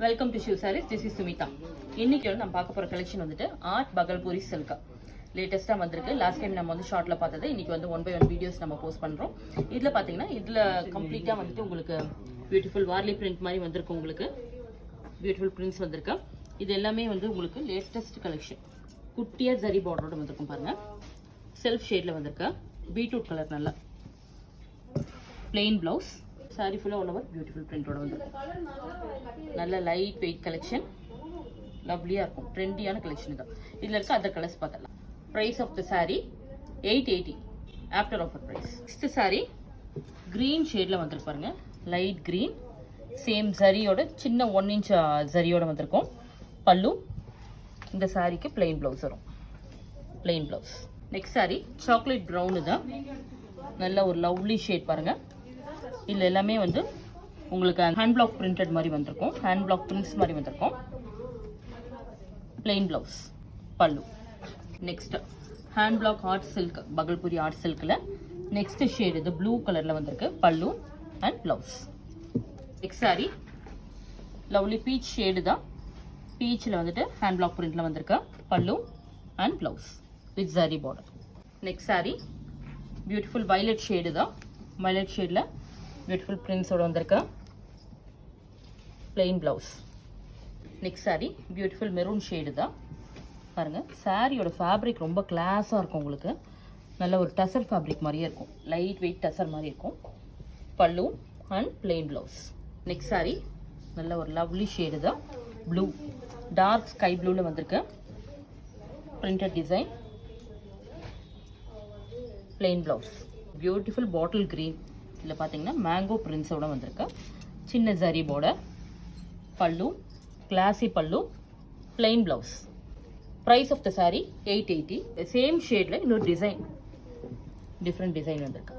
Welcome to Shiv Sarees. This is Sumitha. இன்னைக்கு வந்து நம்ம பார்க்க போற கலெக்ஷன் வந்துட்டு ஆர்ட் பகல்பூரி சில்கா லேட்டஸ்டா வந்திருக்கு. லாஸ்ட் டைம் நம்ம வந்து ஷார்ட்ல பார்த்தது. இன்னைக்கு வந்து 1 by 1 வீடியோஸ் நம்ம போஸ்ட் பண்றோம். இதுல பாத்தீங்கன்னா இதுல கம்ப்ளீட்டா வந்துட்டு உங்களுக்கு பியூட்டிஃபுல் வார்லி பிரிண்ட் மாதிரி வந்திருக்கு. உங்களுக்கு பியூட்டிஃபுல் பிரிண்ட்ஸ் வந்திருக்கு. இது எல்லாமே வந்து உங்களுக்கு லேட்டஸ்ட் கலெக்ஷன். குட்டியா ஜரி பார்டரோட வந்திருக்கும் பாருங்க. செல்ஃப் ஷேட்ல வந்திருக்கு. பீட்ரூட் கலர் நல்லா பிளெயின் பிளவுஸ். சாரி ஃபுல்லா ஆல் ஓவர் பியூட்டிஃபுல் பிரிண்டோட வந்திருக்கு. நல்ல லைட் வெயிட் கலெக்ஷன், லவ்லியா இருக்கும். ட்ரெண்டியான கலெக்ஷன் இது. இதுல இருக்க அதர் கலர்ஸ் பார்த்தலாம். Price of the sari 880 after offer price. Next sari green ஷேட்ல வந்திருக்கு பாருங்க. லைட் கிரீன், சேம் ஜரியோட சின்ன 1 inch ஜரியோட வந்திருக்கும். பல்லு. இந்த சாரிக்கு பிளெயின் பிளவுஸ் வரும். Plain blouse. Next sorry chocolate brown. தான் நல்ல ஒரு லவ்லி ஷேட் பாருங்க. இதுல எல்லாமே வந்து உங்களுக்கு ஹேண்ட் பிளாக் பிரிண்டட் மாதிரி வந்திருக்கும். ஹேண்ட் பிளாக் பிரிண்ட்ஸ் மாதிரி வந்திருக்கும். Plain blouse, pallu. Next hand block art silk, Bhagalpuri art சில்க்ல நெக்ஸ்ட் ஷேட் இது ப்ளூ கலர்ல வந்திருக்கு. Pallu and blouse. Next sari lovely peach shade தான். பீச்சில் வந்துட்டு ஹேண்ட் பிளாக் பிரிண்ட்ல வந்திருக்கு. Pallu and blouse with zari border. Next sari beautiful violet shade தான். வயலட் ஷேட்ல பியூட்டிஃபுல் பிரிண்ட்ஸோட வந்திருக்கு. Plain blouse. Next sari beautiful maroon shade தான் பாருங்க. சாரியோட ஃபேப்ரிக் ரொம்ப கிளாஸாக இருக்கும். உங்களுக்கு நல்ல ஒரு டசர் ஃபேப்ரிக் மாதிரியே இருக்கும். லைட் வெயிட் டசர் மாதிரி இருக்கும். பல்லு and plain blouse. Next sorry நல்ல ஒரு லவ்லி ஷேடு தான். ப்ளூ, டார்க் ஸ்கை ப்ளூவில் வந்திருக்கு. Printed design. Plain blouse. Beautiful bottle green. இதில் பார்த்தீங்கன்னா மேங்கோ பிரிண்ட்ஸோட வந்திருக்கு. சின்ன zari border. Pallu, classy pallu, plain blouse. Price of the sari 880. Same ஷேடில் இன்னொரு டிசைன், டிஃப்ரெண்ட் டிசைன் வந்திருக்கு.